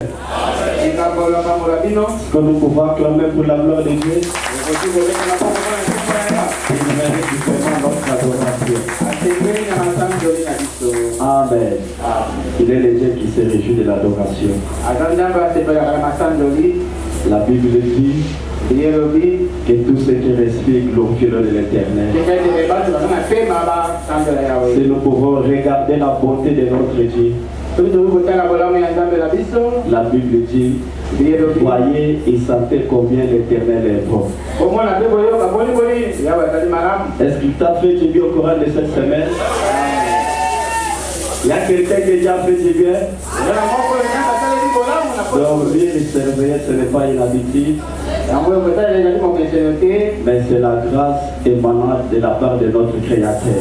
Que nous pouvons acclamer pour la gloire de Dieu. Il mérite vraiment notre adoration. Amen. Il est le Dieu qui se réjouit de l'adoration. La Bible dit que tout ce qui respire glorifie le nom de l'Éternel. Si nous pouvons regarder la bonté de notre Dieu, la Bible dit, voyez et sentez combien l'Éternel est bon. Est-ce qu'il t'a fait du bien au courant de cette semaine? Il y a quelqu'un qui a déjà fait du bien? Dormir et se réveiller, ce n'est pas une habitude, mais c'est la grâce émanante de la part de notre Créateur.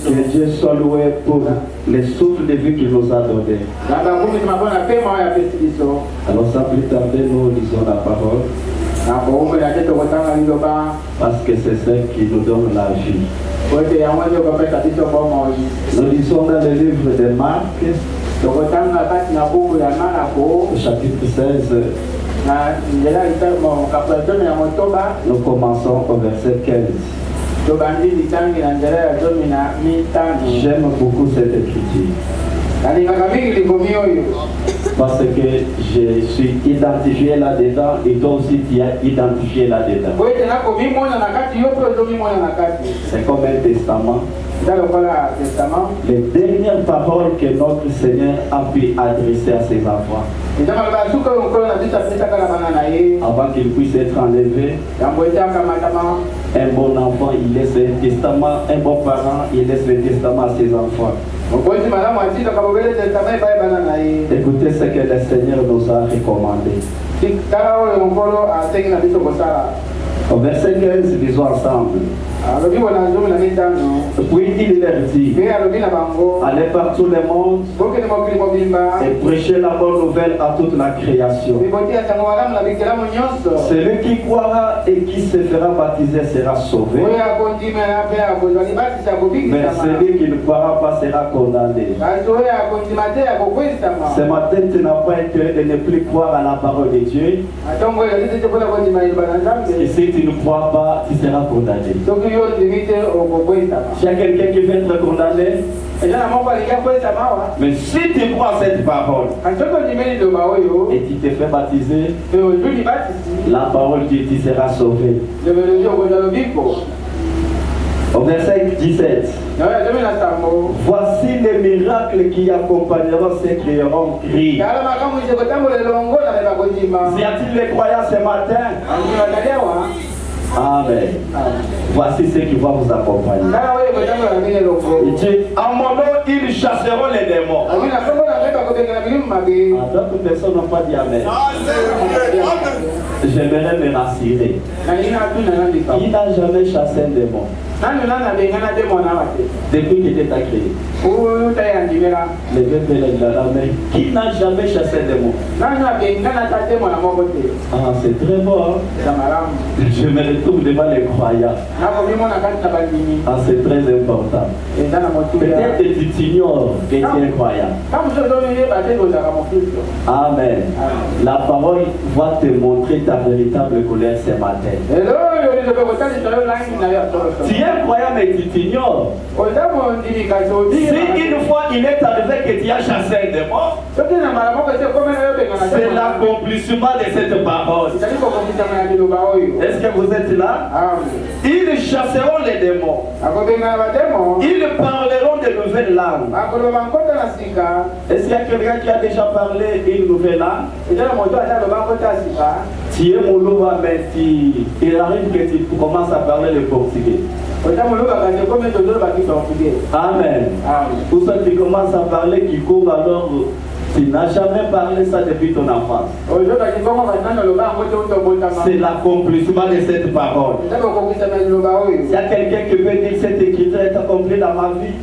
Que Dieu soit loué pour les souffles de vie qu'il nous a donné. Alors sans plus tarder, nous lisons la parole, parce que c'est celle qui nous donne la vie. Nous lisons dans le livre de Marc, chapitre 16. Nous commençons au verset 15. J'aime beaucoup cette écriture, parce que je suis identifié là-dedans et toi aussi tu es identifié là-dedans. C'est comme un testament. Les dernières paroles que notre Seigneur a pu adresser à ses enfants avant qu'il puisse être enlevé. Un bon enfant, il laisse un testament. Un bon parent, il laisse le testament à ses enfants. Écoutez ce que le Seigneur nous a recommandé. Au verset 15, lisons ensemble. Puis il leur dit, allez par tout le monde et prêchez la bonne nouvelle à toute la création. Celui qui croira et qui se fera baptiser sera sauvé, mais celui qui ne croira pas sera condamné. Ce matin, tu n'as pas intérêt de ne plus croire à la parole de Dieu. Et si tu ne crois pas, tu seras condamné. S'il y a quelqu'un qui veut être condamné, mais si tu crois cette parole et tu te fais baptiser, la parole dit tu seras sauvé. Au verset 17, voici les miracles qui accompagneront ceux qui auront crié. Y a-t-il les croyants ce matin? Amen. Voici ceux qui vont vous accompagner. Il dit, en mon nom, ils chasseront les démons. D'autres personnes n'ont pas dit Amen. J'aimerais me rassurer. Qui n'a jamais chassé un démon? Depuis qu'il était créé. Qui n'a jamais chassé un démon? Ah, c'est très bon. Je me retrouve devant les croyants. Ah, c'est très important. Peut-être que tu ignores que tu es croyant. Amen. La parole va te montrer ta véritable couleur ce matin. Tu es croyant mais tu t'ignores. Si une fois il est arrivé que tu as chassé un démon, c'est l'accomplissement de cette parole. Est-ce que vous êtes là? Ils chasseront les démons. Ils parleront de nouvelles langues. Est-ce qu'il y a quelqu'un qui a déjà parlé une nouvelle langue? Tu es Moulouba, mais il arrive que tu commences à parler le portugais. Amen. Pour ça tu commences à parler Kikoum, alors tu n'as jamais parlé ça depuis ton enfance. C'est l'accomplissement de cette parole. Il y a quelqu'un qui peut dire cette écriture est accomplie dans ma vie.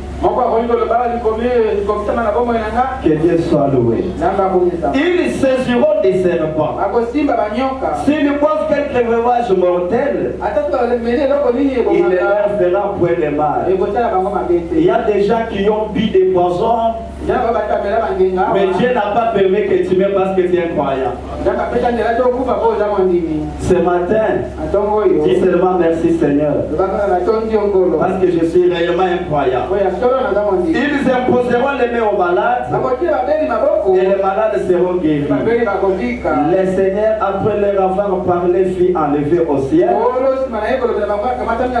Que Dieu soit loué. Ils saisiront des serpents. S'ils boivent quelques breuvages mortels, il ne leur fera point de mal. Il y a des gens qui ont bu des poisons Mais Dieu n'a pas permis que tu meurs parce que tu es croyant. Ce matin, dis seulement merci Seigneur. Parce que je suis réellement un croyant. Ils imposeront les mains aux malades et les malades seront guéris. Le Seigneur, après leur avoir parlé, fit enlever au ciel.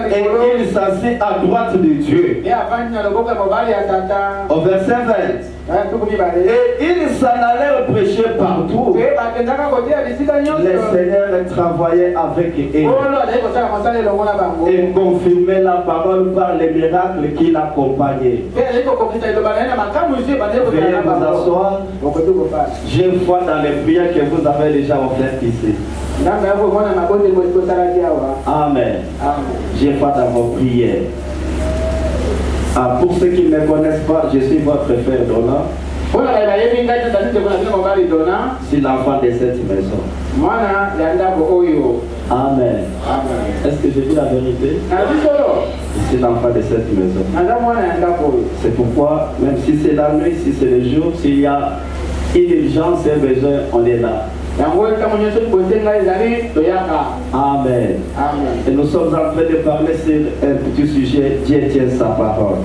Et il s'assit à droite de Dieu. Au verset 20. Et ils s'en allèrent prêcher partout. Le Seigneur travaillait avec eux et confirmait la parole par les miracles qui l'accompagnaient. Veuillez vous asseoir. J'ai foi dans les prières que vous avez déjà offertes ici. Amen. J'ai foi dans vos prières. Pour ceux qui ne me connaissent pas, je suis votre frère Donna. Je suis l'enfant de cette maison. Amen. Est-ce que je dis la vérité? Je suis l'enfant de cette maison. C'est pourquoi, même si c'est la nuit, si c'est le jour, s'il y a une urgence et un besoin, on est là. Amen. Et nous sommes en train de parler sur un petit sujet. Dieu tient sa parole.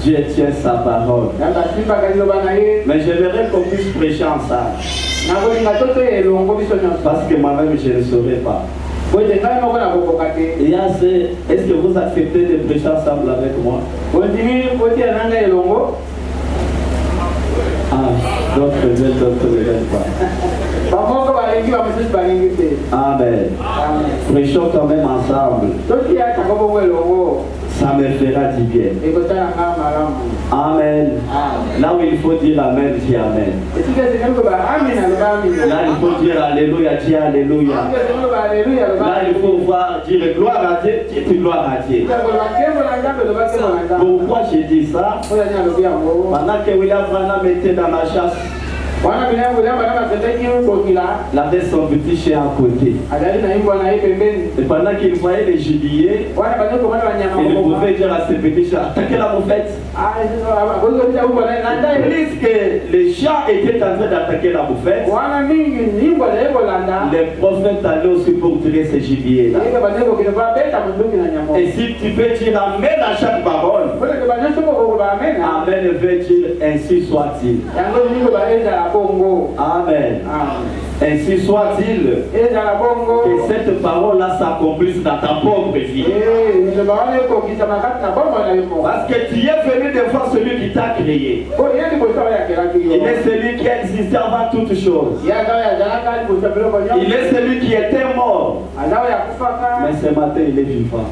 Dieu tient sa parole. Mais j'aimerais qu'on puisse prêcher ensemble. Parce que moi-même je ne saurais pas. Est-ce que vous acceptez de prêcher ensemble avec moi? D'autres veulent, d'autres ne veulent pas. Amen. Prêchons quand même ensemble. Ça me fera du bien. Amen. Là où il faut dire Amen, dis Amen. Là il faut dire Alléluia, dis Alléluia. Là il faut voir dire gloire à Dieu, dis gloire à Dieu. Pourquoi j'ai dit ça? Pendant que William Branham était dans la chasse, il avait son petit chien à côté. Et pendant qu'il voyait les gibiers, il pouvait dire à ses petits chiens, attaquez la moufette. Puisque les chiens étaient en train d'attaquer la moufette, les prophètes allaient aussi pour tirer ces gibiers-là. Et si tu peux dire Amen à chaque parole, Amen veut dire ainsi soit-il. Amen. Ainsi soit-il. Que cette parole-là s'accomplisse dans ta propre vie. Parce que tu es venu devant celui qui t'a créé. Il est celui qui existait avant toute chose. Il est celui qui était mort. Mais ce matin, il est vivant.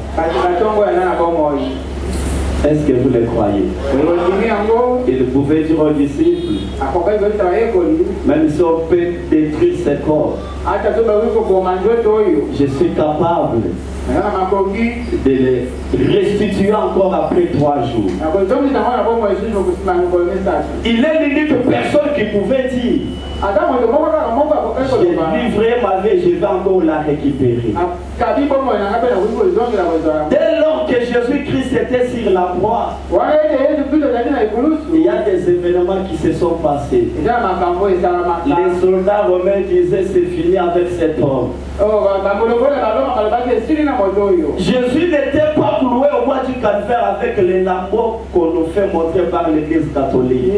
Est-ce que vous le croyez? Il pouvait dire aux disciples, même si on peut détruire ce corps, je suis capable de les restituer encore après 3 jours. Il est l'unique personne qui pouvait dire, j'ai livré ma vie, je vais encore la récupérer. Dès lors que Jésus-Christ était sur la croix, il y a des événements qui se sont passés. Les soldats romains disaient c'est fini avec cet homme. Jésus n'était pas cloué au bois du calvaire avec les lambeaux qu'on nous fait montrer par l'église catholique.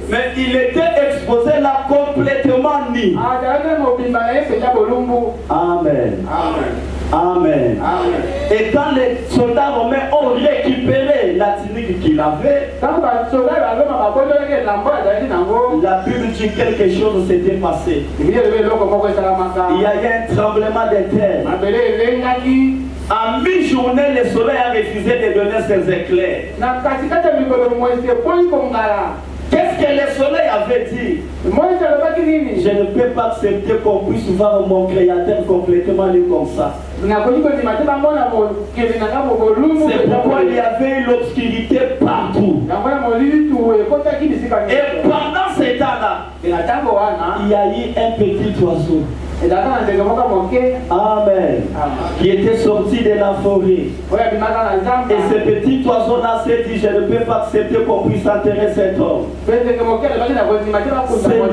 Mais il était exposé là complètement nu. Amen. Amen. Et quand les soldats romains ont récupéré la tunique qu'il avait, la Bible dit quelque chose s'était passé. Il y a eu un tremblement de terre. À mi-journée, le soleil a refusé de donner ses éclairs. Qu'est-ce que le soleil avait dit? Je ne peux pas accepter qu'on puisse voir mon créateur complètement nu comme ça. C'est pourquoi il y avait l'obscurité partout. Et pendant ces temps-là, il y a eu un petit oiseau Amen. Qui était sorti de la forêt. Et ce petit oiseau-là s'est dit, je ne peux pas accepter qu'on puisse enterrer cet homme. C'est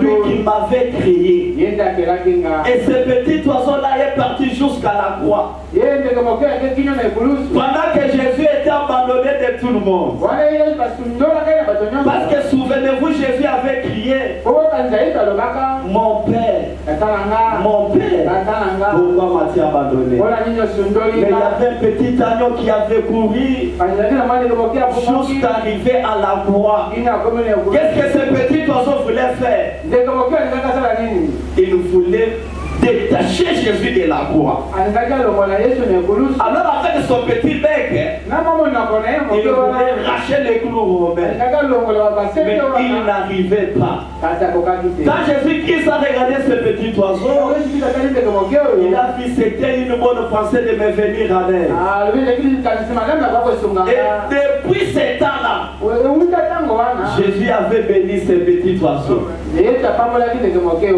lui qui m'avait créé. Et ce petit oiseau-là est parti jusqu'à la croix. Pendant que Jésus était abandonné de tout le monde. Parce que souvenez-vous, Jésus avait crié, mon Père, pourquoi m'as-tu abandonné? Mais il y avait un petit agneau qui avait couru jusqu'à arriver à la croix. Qu'est-ce que ce petit oiseau voulait faire? Il voulait détacher Jésus de la croix. Alors avec son petit bec, il voulait racher les clous romains. Mais il n'arrivait pas. Quand Jésus-Christ a regardé ce petit oiseau, il a dit c'était une bonne pensée de me venir avec. Et depuis ce temps-là, Jésus avait béni ce petit oiseau.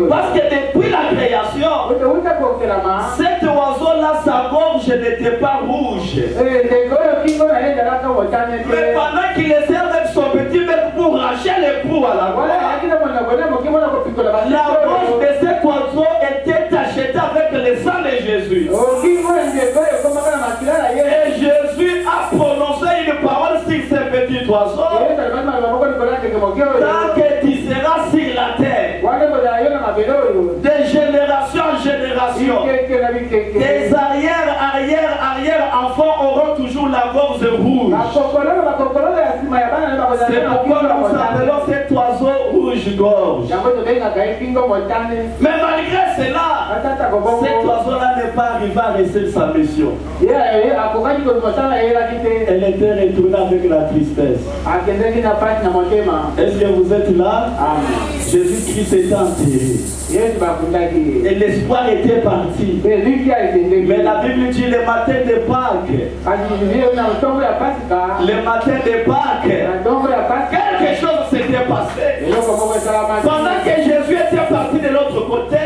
Parce que depuis la création, cet oiseau-là, sa gorge n'était pas rouge. Mais pendant qu'il essayait avec son petit bec pour racher les clous à la croix, la gorge de cet oiseau était tachetée avec le sang de Jésus. Et Jésus a prononcé une parole sur ce petit oiseau. Tant que tu seras sur la terre, de génération en génération, tes arrière enfants auront toujours la gorge rouge. C'est pourquoi nous appelons cet oiseau rouge-gorge. Mais malgré cela, cet oiseau-là n'est pas arrivé à réussir sa mission. Elle était retournée avec la tristesse. Est-ce que vous êtes là? Jésus-Christ était enterré. Et l'espoir était parti. Mais la Bible dit le matin de Pâques. Le matin de Pâques, quelque chose s'était passé. Pendant que Jésus était parti de l'autre côté,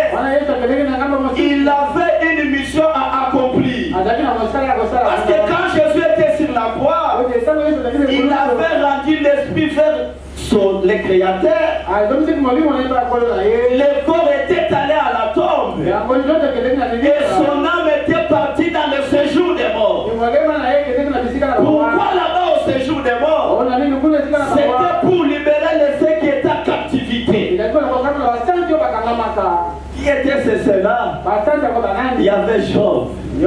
il avait une mission à accomplir. Parce que quand Jésus était sur la croix, il avait rendu l'esprit vers le Créateur. Le corps était allé à la tombe. Et son âme était partie dans le séjour des morts. Pourquoi là-bas au séjour des morts? C'était pour libérer les ceux qui étaient en captivité. Qui était ceux-là? Il y avait Job. Il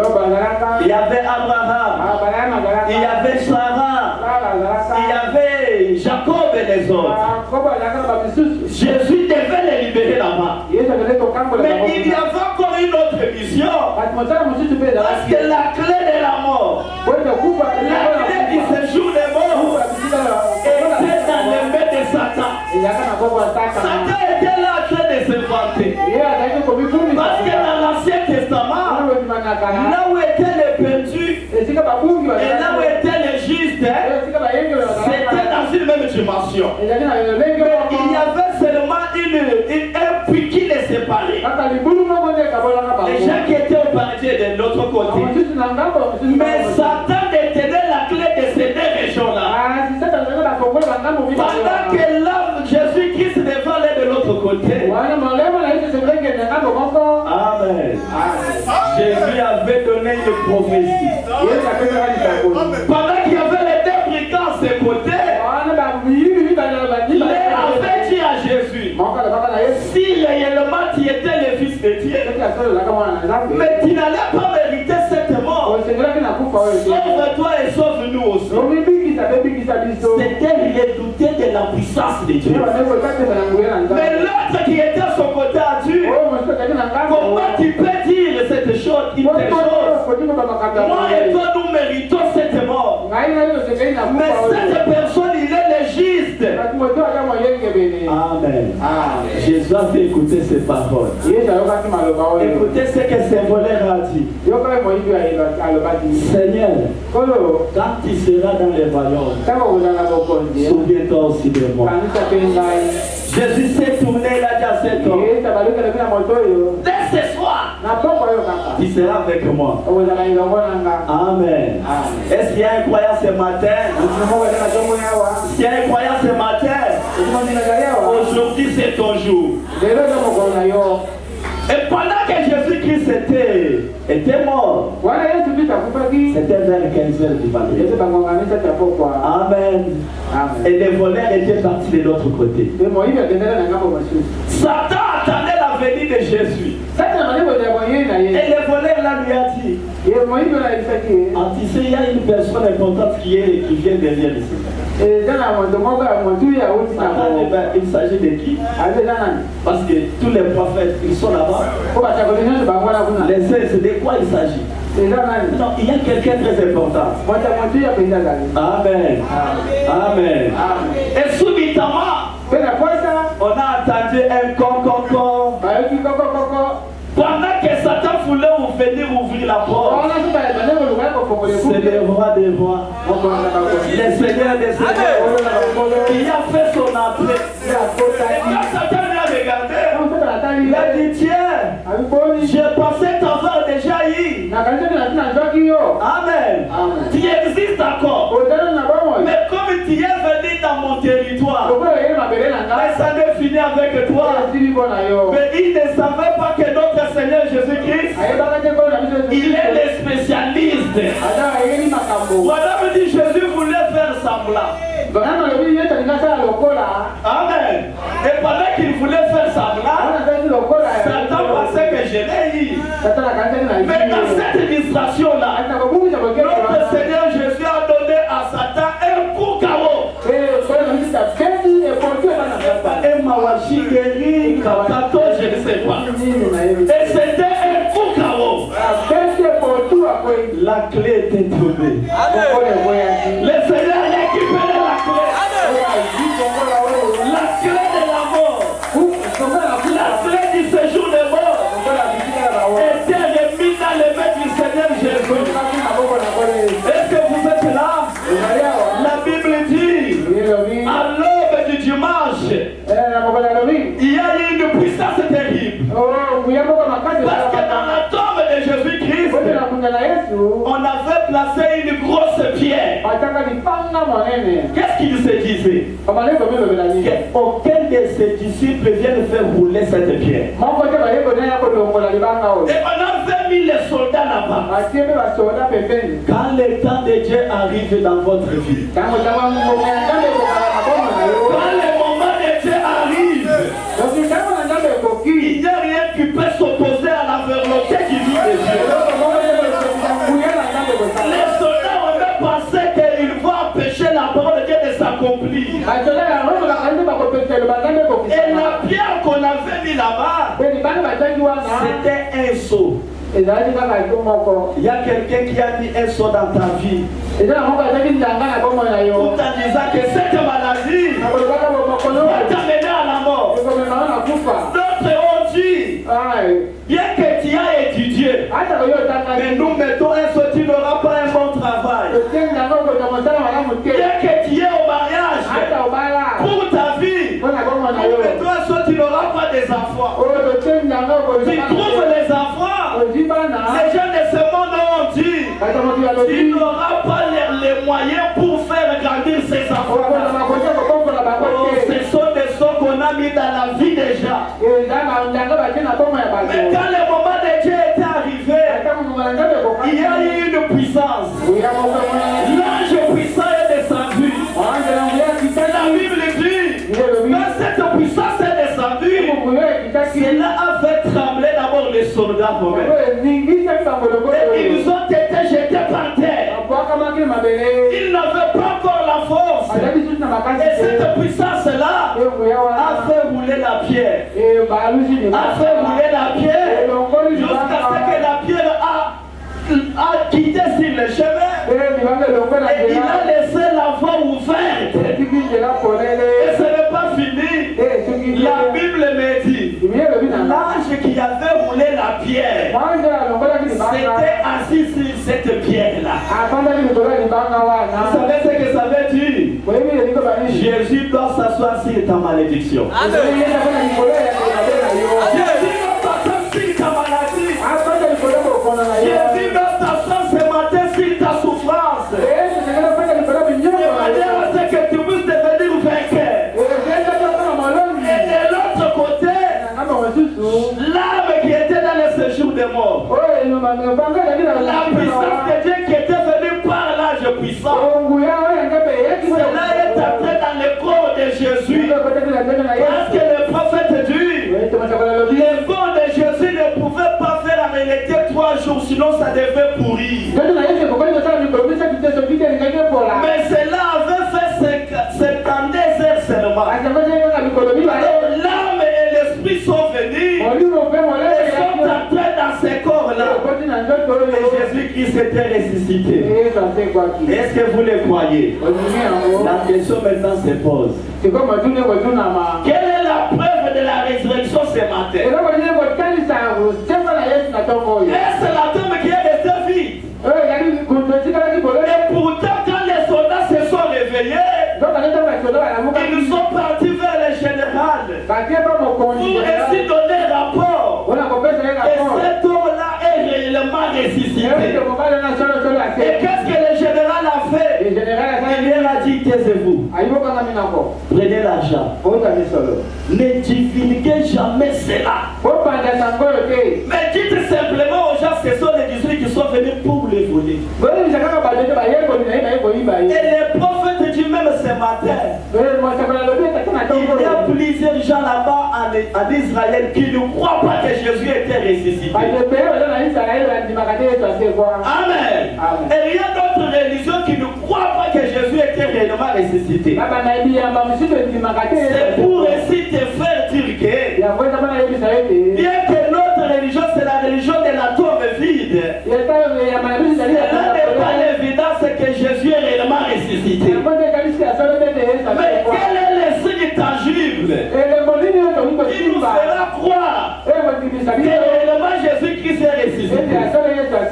y avait Abraham. Il y avait Sarah. Il y avait Jacob et les autres. Jésus devait les libérer là-bas. Mais il y avait encore une autre mission. Parce que la clé de la mort, la clé du séjour des morts, était dans les mains de Satan. Satan était là en train de se vanter. Parce que dans l'Ancien Testament, là où étaient les perdus et là où étaient les justes, c'était dans une même dimension. Mais il y avait seulement un puits qui les séparait. Les gens qui étaient au paradis de l'autre côté. Mais Satan détenait la clé de ces deux régions-là. Pendant que l'homme Jésus-Christ devait aller de l'autre côté. Amen. Jésus avait donné une prophétie. Pendant qu'il y avait les deux brigands à ses côtés, il avait dit à Jésus, si réellement tu étais le fils de Dieu, mais tu n'allais pas mériter cette mort, sauve-toi et sauve-nous aussi. C'était redouté de la puissance de Dieu. Mais l'autre qui était à son côté a dit, comment tu peux dire cette chose, une telle chose? Moi et toi nous méritons cette mort. Mais cette personne il est légiste. Amen. Jésus a fait écouter ses paroles. Écoutez ce que ce voleur a dit. Seigneur, quand tu seras dans les royaumes, souviens-toi aussi de moi. Jésus s'est tourné, il a dit à cet homme, ce soir, tu seras avec moi. Amen. Est-ce qu'il y a un croyant ce matin? S'il y a un croyant ce matin, aujourd'hui c'est ton jour. Et pendant que Jésus-Christ était mort, c'était vers 15h du matin. Amen. Et les voleurs étaient partis de l'autre côté. Satan attendait la venue de Jésus. Et les voleurs là lui a dit, tu sais, il y a une personne importante qui vient derrière ici. Il s'agit de qui? Parce que tous les prophètes, ils sont là-bas. Les saints, c'est de quoi il s'agit? Non, il y a quelqu'un de très important. Amen. Amen. Et subitement, on a entendu un con. Pendant que Satan voulait venir ouvrir la porte, c'est le roi des rois, le Seigneur des seigneurs, qui a fait son entrée. Et quand Satan l'a regardé, il a dit, tiens, j'ai passé ton heure déjà eu. Amen. Tu existes encore. Mais comme tu es venu dans mon territoire, mais ça n'est fini avec toi. Mais il ne savait pas que notre Seigneur Jésus-Christ, il est le spécialiste. Voilà me dit Jésus voulait faire semblant. Amen. Et pendant qu'il voulait faire semblant, Satan pensait que je l'ai eu. Mais dans cette illustration-là, notre Seigneur Jésus a donné à Satan un coup KO. Et Mawashigeri, Katato, je ne sais pas. Et c'était un coup KO. La clé était tombée. Le Seigneur a récupéré la clé. La clé de la mort. La clé du séjour de mort était remise dans les mains du Seigneur Jésus. Est-ce que vous êtes là? La Bible dit, à l'aube du dimanche, il y a eu une puissance terrible. Parce que dans la tombe de Jésus-Christ, on avait placé une grosse pierre. Qu'est-ce qu'il se disait? Aucun de ses disciples vienne faire rouler cette pierre. Et on avait mis les soldats là-bas. Quand le temps de Dieu arrive dans votre vie, quand le moment de Dieu arrive, il n'y a rien qui peut s'opposer à la volonté qui vit de Dieu. Les soldats ont même pensé qu'ils vont empêcher la parole de Dieu de s'accomplir. Et la pierre qu'on avait mis là-bas, c'était un seau. Il y a quelqu'un qui a mis un seau dans ta vie, tout en disant que cette maladie va t'amener à la mort. D'autres ont dit, bien que tu as étudié, mais nous mettons un seau, tu n'auras pas un bon travail. Bien que tu es au mariage, pour ta vie, nous mettons un seau, tu n'auras pas des enfants. Tu trouves les enfants. Les gens de ce monde ont dit, tu n'auras pas les moyens pour faire grandir ces enfants. Ce sont des sons qu'on a mis dans la vie déjà. Mais quand le moment de Dieu était arrivé, il y a eu une puissance. L'ange puissant est descendu. La Bible dit, quand cette puissance est descendue, cela a fait trembler d'abord les soldats romains. Et ils ont été jetés par terre. Ils n'avaient pas encore la force. Et cette puissance-là a fait rouler la pierre. A fait rouler la pierre jusqu'à ce que la pierre a quitté sur le chemin. Et il a laissé la voie ouverte. Et ce n'est pas fini. La Bible me dit, l'ange qui avait roulé la pierre s'était assis sur cette pierre-là. Vous savez ce que ça veut dire? Jésus doit s'asseoir sur ta malédiction. Jésus doit s'asseoir sur ta malédiction. puissant. Cela est entré dans le corps de Jésus. Parce que le prophète dit, le corps de Jésus ne pouvait pas faire en réalité 3 jours, sinon ça devait pourrir. Mais cela avait fait 52 heures seulement. L'âme et l'esprit sont venus et sont entrés dans ces corps-là. Et Jésus-Christ était ressuscité. Est-ce que vous le croyez? La question maintenant se pose. Quelle est la preuve de la résurrection ce matin? Est-ce la tombe qui est restée vide? Et pourtant, quand les soldats se sont réveillés, ils sont partis vers le général pour ainsi donner rapport. Et cet homme-là est réellement ressuscité. Et qu'est-ce que le général a fait? Il leur a dit, taisez-vous. Prenez l'argent. Ne divulguez jamais cela. Mais dites simplement aux gens, ce sont les disciples qui sont venus pour les voler. Et les prophètes du même ce matin, il y a plusieurs gens là-bas en Israël qui ne croient pas que Jésus était ressuscité. Amen. Et il y a d'autres religions qui ne croient pas que Jésus était réellement ressuscité. C'est pour ainsi te faire dire que, bien que notre religion c'est la religion de la tombe vide, cela n'est pas l'évidence que Jésus est réellement ressuscité. Mais quel est le signe tangible qui nous fera croire que réellement Jésus-Christ est ressuscité?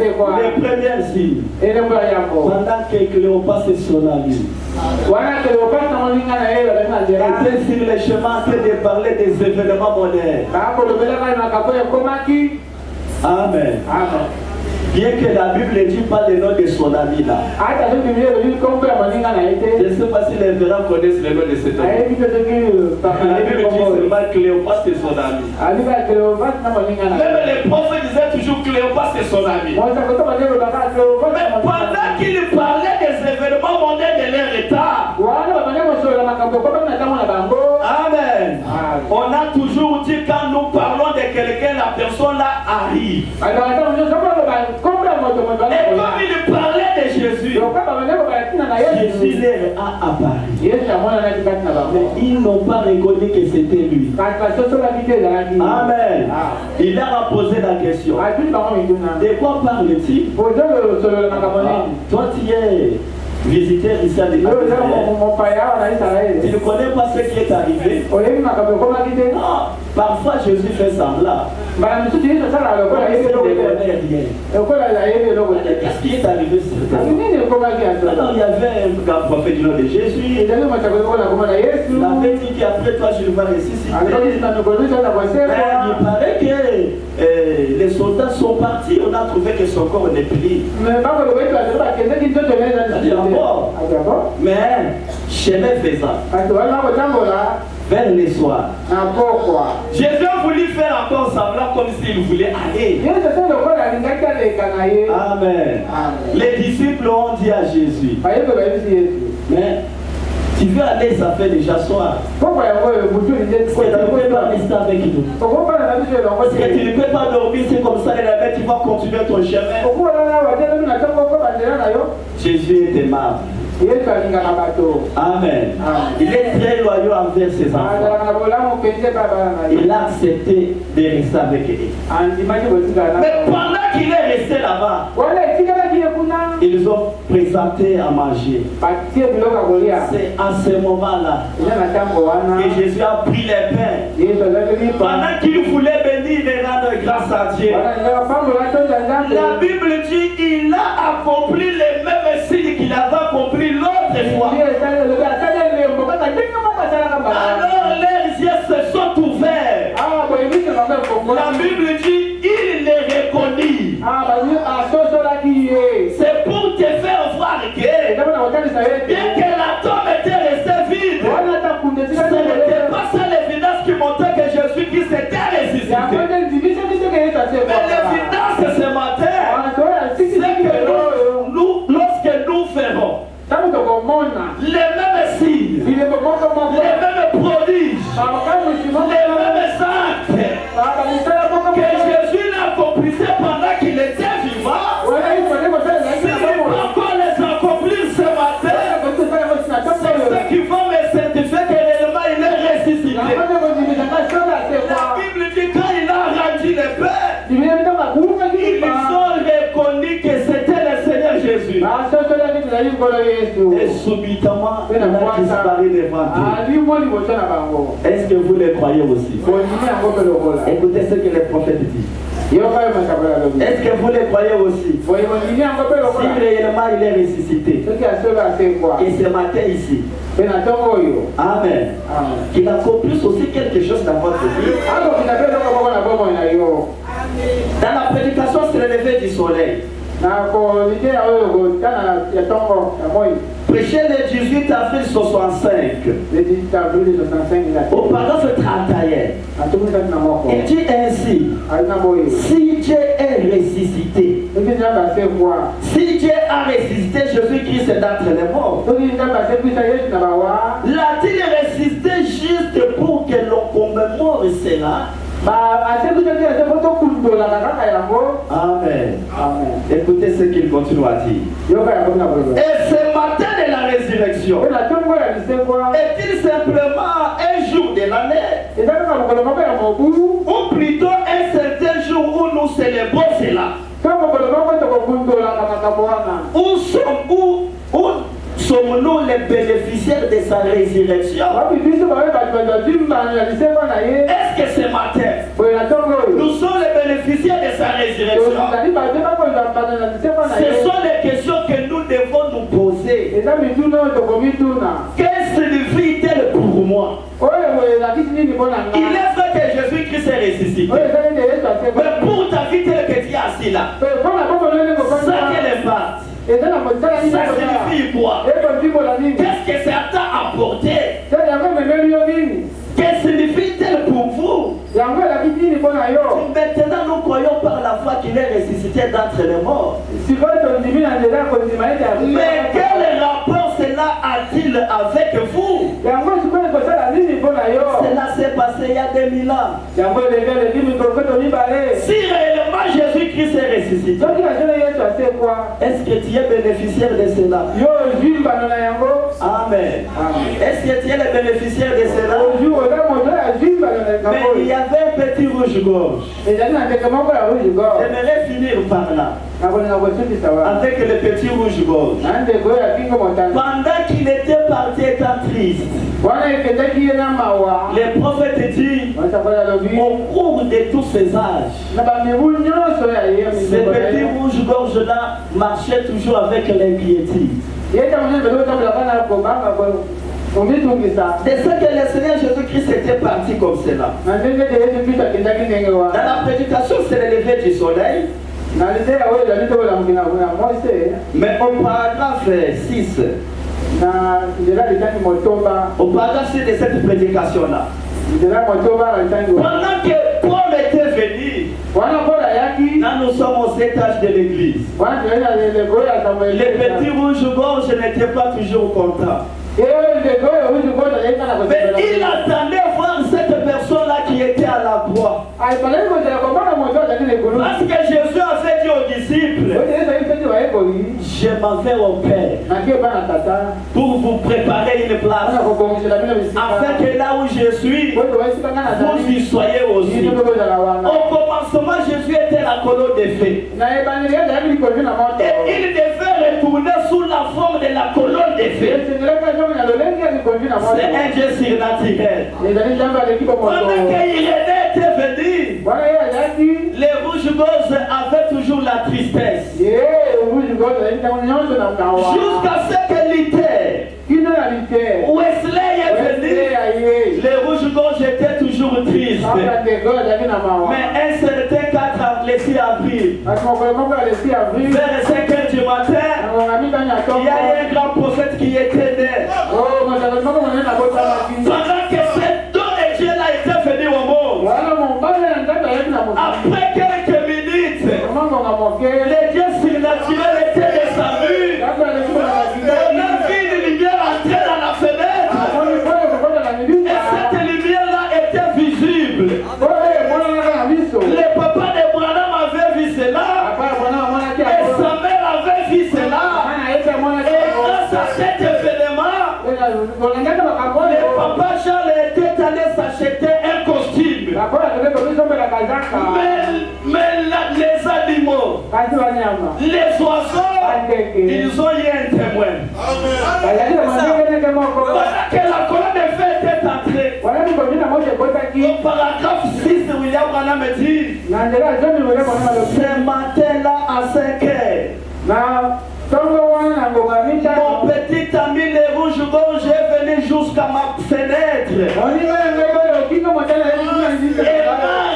Le premier signe, pendant que Cléopas est sur la vie, était sur le chemin en train de parler des événements modernes. Amen. Bien que la Bible ne dit pas le nom de son ami là. Je ne sais pas si les verrans connaissent le nom de cet homme. La Bible dit seulement Cléopas c'est son ami. Même les prophètes disaient toujours Cléopas c'est son ami. Mais pendant qu'il parlait des événements mondains de leur état, amen. On a toujours dit quand nous parlons de quelqu'un, la personne là arrive. Et comme il parlait de Jésus, Jésus leur a apparu. Mais ils n'ont pas reconnu que c'était lui. Amen. Il leur a posé la question. De quoi parle-t-il? Toi tu es visiteur ici à l'Église. Tu ne connais pas ce qui est arrivé? Non. Parfois Jésus fait semblant. Qu'est-ce qui est arrivé sur terre? Alors il y avait un prophète du nom de Jésus. Il avait dit qu'après toi je vais ressusciter. Il paraît que les soldats sont partis. On a trouvé que son corps n'est plus. Mais chemin faisant, vers les soirs, Jésus a voulu faire encore semblant comme s'il voulait aller. Amen. Les disciples ont dit à Jésus, mais tu veux aller, ça fait déjà soir. Pourquoi tu ne peux pas rester avec nous? Parce que tu ne peux pas dormir, c'est comme ça, et tu vas continuer ton chemin. Jésus est aimable. Amen. Il est très loyal envers ses enfants. Il a accepté de rester avec eux. Mais pendant qu'il est resté là-bas, ils ont présenté à manger. C'est à ce moment-là que Jésus a pris les pains. Pendant qu'il voulait bénir et rendre grâce à Dieu, la Bible dit qu'il a accompli les mêmes signes qu'il avait accompli l'autre fois. Alors les yeux se sont ouverts. La Bible dit il les reconnut. C'est pour te faire voir que bien que la tombe était restée vide, ce n'était pas ça l'évidence qui montrait que Jésus-Christ était ressuscité. Mais l'évidence ce matin, c'est que nous, lorsque nous ferons les mêmes prodiges, les mêmes actes que Jésus l'accomplissait pendant qu'il était vivant. Si je peux encore les accomplir ce matin, c'est ce qui va me certifier que réellement il est ressuscité. La Bible dit quand il a rendu les pères, ils ont reconnu que c'était le Seigneur Jésus. Et subitement, il a disparu devant Dieu. Est-ce que vous le croyez aussi? Écoutez ce que les prophètes disent. Est-ce que vous le croyez aussi? Si réellement il est ressuscité. Et ce matin ici. Amen. Qu'il accomplisse aussi quelque chose dans votre vie. Dans la prédication, c'est le lever du soleil. Prêcher le 18 avril 65. Au paragraphe 31. Il dit ainsi: si Dieu est ressuscité, si Dieu a ressuscité Jésus-Christ d'entre les morts, l'a-t-il ressuscité juste pour que l'on commémore cela? Amen. Écoutez ce qu'il continue à dire. Et ce matin de la résurrection est-il simplement un jour de l'année, ou plutôt un certain jour où nous célébrons cela? Où sommes-nous les bénéficiaires de sa résurrection? Est-ce que ce matin, nous sommes les bénéficiaires de sa résurrection? Ce sont les questions que nous devons nous poser. Qu'est-ce que signifie-t-elle pour moi? Il est vrai que Jésus-Christ est ressuscité. Mais pour ta vie telle que tu es assis là, ça quel impact? Ça signifie quoi? Qu'est-ce que ça t'a apporté? Que signifie-t-elle pour vous? Maintenant nous croyons par la foi qu'il est ressuscité d'entre les morts. Mais quel rapport cela a-t-il avec vous? Cela s'est passé il y a 2000 ans. Si réellement Jésus-Christ est ressuscité, est-ce que tu es bénéficiaire de cela? Amen. Est-ce que tu es le bénéficiaire de cela? Mais il y avait un petit rouge-gorge. J'aimerais finir par là. Avec le petit rouge-gorge. Pendant qu'il était parti étant triste, les prophètes disent au cours de tous ces âges, ce petit rouge-gorge-là marchait toujours avec l'inquiétude. C'est ce que le Seigneur Jésus-Christ était parti comme cela. Dans la prédication, c'est le lever du soleil. Mais au paragraphe 6, au paragraphe 6 de cette prédication-là, pendant que Paul était venu, là nous sommes au 7 âge de l'église, les petits rouges-gorges n'étaient pas toujours contents. Mais il attendait voir cette personne-là qui était à la croix. Parce que Jésus avait dit aux disciples, je m'en vais au Père pour vous préparer une place, afin que là où je suis, vous y soyez aussi. Au commencement, Jésus était la colonne de feu. Et il devait retourner sous la forme de la colonne de feu. C'est un Dieu surnaturel. Pendant qu'il était venu, les rouges-gorges avaient toujours la tristesse. Jusqu'à ce que Luther, Wesley est venu, les rouges-gorges étaient toujours tristes. Mais un certain 4 avril, vers 5 h du matin, il y a un grand prophète qui était né. Pendant que cette don de Dieu là était venu au monde, après quelques minutes, le Dieu surnaturel était descendu. On a vu une lumière entrer dans la fenêtre. papa Charles était allé s'acheter un costume. Mais les animaux, les oiseaux, ils ont eu un témoin. Voilà que la colonne de feu était entrée. Au paragraphe 6, William Branham dit, ce matin-là à 5 heures, mon petit ami le rouge-gorge est venu jusqu'à ma fenêtre et m'a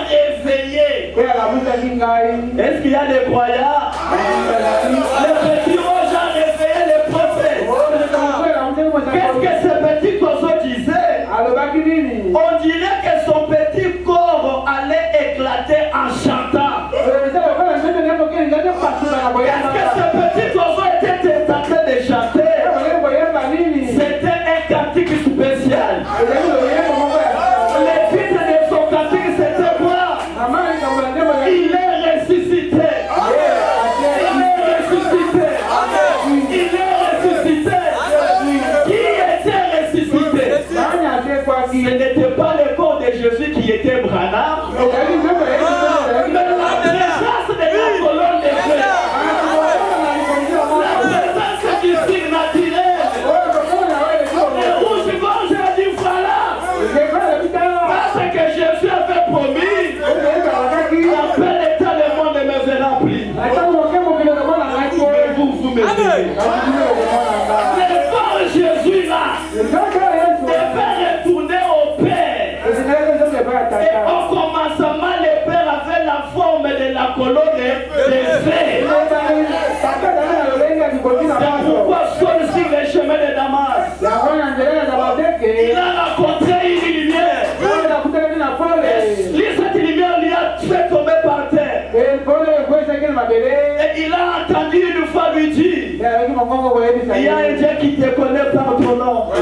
réveillé. Est-ce qu'il y a des croyants? Le petit rouge a réveillé les prophètes. Qu'est-ce que ce petit oiseau disait? On dirait que son petit corps allait éclater en chantant. Est-ce que ce petit oiseau était en train de chanter? C'était un cantique spécial. Le titre de son cantique c'était quoi? Il est ressuscité. Il est ressuscité. Il est ressuscité. Qui était ressuscité? Ce n'était pas le corps de Jésus qui était Branham, mais la présence de la colonne de feu. La présence du signe naturel. Le rouge-gorge a dit voilà. Parce que Jésus avait promis, après l'état le monde me verra plus. Vous me dites. Le corps Jésus là devait retourner au Père. Et au commencement, le Père avait la forme de la colonne de feu. C'est pourquoi Saul sur le chemin de Damas, il a rencontré une lumière. Cette lumière lui a fait tomber par terre. Et il a entendu une femme lui dire, il y a un Dieu qui te connaît par ton nom. Il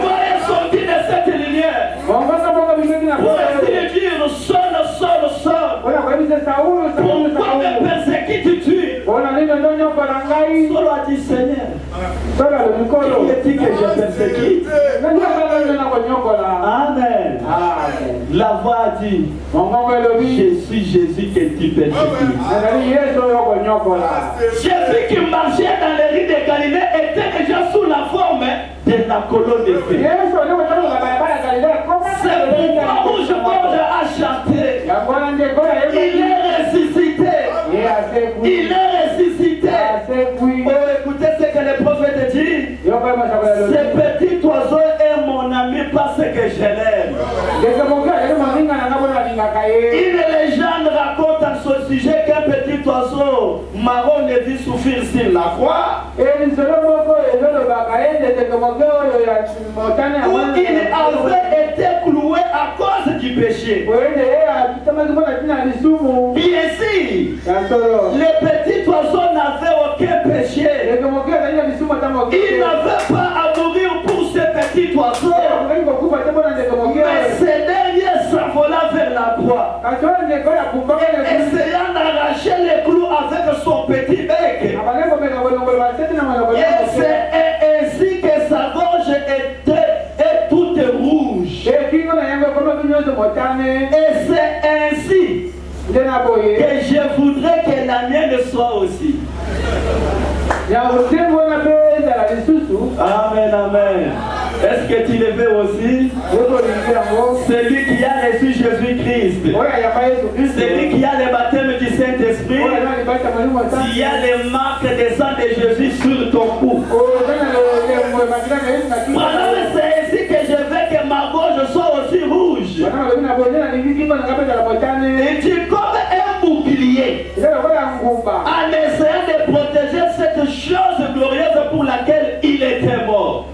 voyait sortir de cette lumière. Pour ainsi dire, Saul, Saul, Saul, pourquoi me persécutes-tu? Saul a dit, Seigneur, qui est-il que je persécute? Amen. La voix a dit, je suis Jésus que tu persécutes. Jésus qui marchait dans les rues de Galilée était déjà sous la forme de la colonne de feu. C'est pourquoi rouge-gorge a chanté. Il est ressuscité. Il est ressuscité. Oh, écoutez ce que le prophète dit. Ce petit oiseau est mon ami parce que je l'aime. Une légende raconte à ce sujet qu'un petit oiseau marron ne vit souffrir sur la croix. Où il avait été cloué à cause du péché. Bien sûr, le petit oiseau n'avait aucun péché. Il n'avait pas à mourir pour ce petit oiseau. Mais ce dernier s'envola vers la croix, essayant d'arracher les clous avec son petit bec. Et c'est ainsi que sa gorge est toute rouge. Et c'est ainsi que je voudrais que la mienne soit aussi. Amen, amen. Est-ce que tu le veux aussi? Celui qui a reçu Jésus-Christ, celui qui a le baptême du Saint-Esprit, qui a les marques des sang de Jésus sur ton cou. C'est ainsi que je veux que ma gorge soit aussi rouge. Et tu comme un bouclier en essayant de protéger cette chose glorieuse pour laquelle il était mort.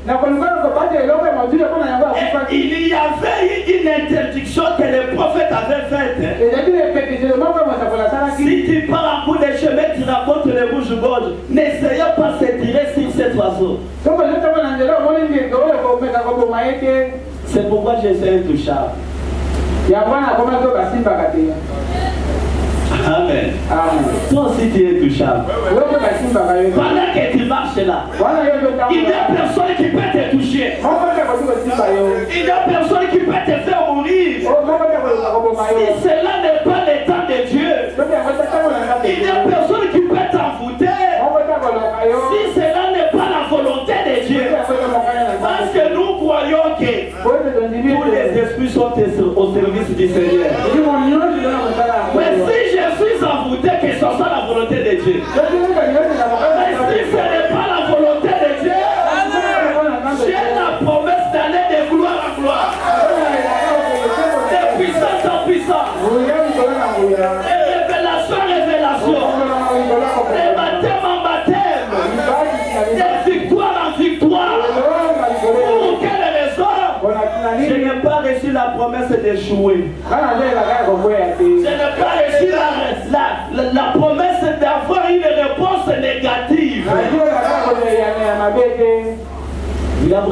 Et il y avait une interdiction que les prophètes avaient faite. Si tu pars en bout de chemin, tu racontes le rouge-gorge. N'essayez pas de se tirer sur cet oiseau. C'est pourquoi j'essaie intouchable. Amen. Toi aussi tu es touchable. Pendant que tu marches là, il y a personne Si cela n'est pas le temps de Dieu, il y a personne qui peut t'envoûter. Si cela n'est pas la volonté de Dieu, parce que nous croyons que tous les esprits sont au service du Seigneur. Mais si je suis envoûté, que ce soit la volonté de Dieu. Mais si ce n'est pas la volonté de Dieu, j'ai la promesse d'aller de gloire en gloire, de puissance en puissance, de révélation en révélation, de baptême en baptême, de victoire en victoire. Pour quelle raison? Je n'ai pas reçu la promesse d'échouer. Je n'ai pas reçu la promesse d'avoir une réponse négative. William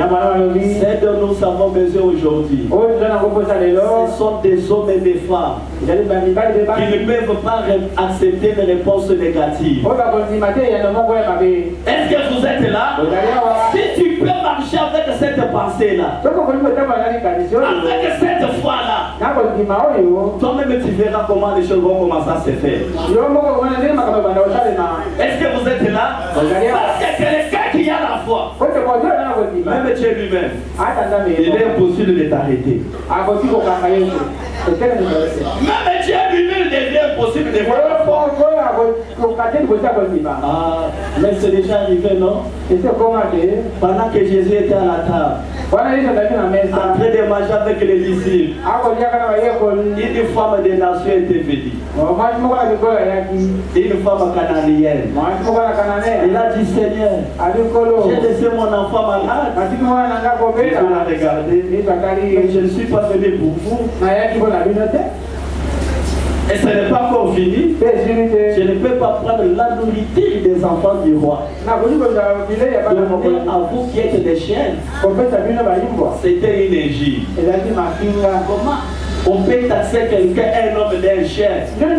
Branham dit, c'est dont nous avons besoin aujourd'hui. Ce sont des hommes et des femmes qui ne peuvent pas accepter les réponses négatives. Est-ce que vous êtes là? Si tu peux marcher avec cette pensée-là, avec cette foi-là, toi-même tu verras comment les choses vont commencer à se faire. Est-ce que vous êtes là? Parce que quelqu'un qui a la foi, même Dieu lui-même, il est impossible de t'arrêter. Même Dieu lui-même devient impossible de voir la foi. Mais c'est déjà arrivé, non? Pendant que Jésus était à la table, en train de manger avec les disciples, une femme des nations était venue. Une femme cananéenne. Il a dit, Seigneur, j'ai laissé mon enfant malade. Il l'a regardé. Je ne suis pas venu pour vous. Et ce n'est pas encore fini. Je ne peux pas prendre la nourriture des enfants du roi. Donnez à vous qui êtes des chiens. C'était une égie. Comment on peut taxer quelqu'un, un homme d'un chien? C'était un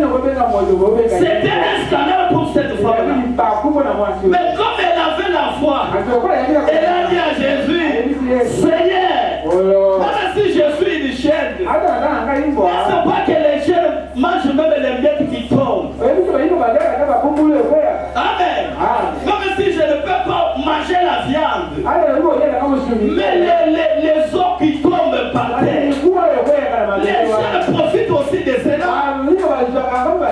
scandale pour cette femme. Mais comme elle avait la foi, elle a dit à Jésus, Seigneur, même si je suis une chienne, n'est-ce pas que les chiens mangent même les miettes qui tombent? Amen. Même si je ne peux pas manger la viande, mais les os qui tombent par terre, les chiens profitent aussi de cela.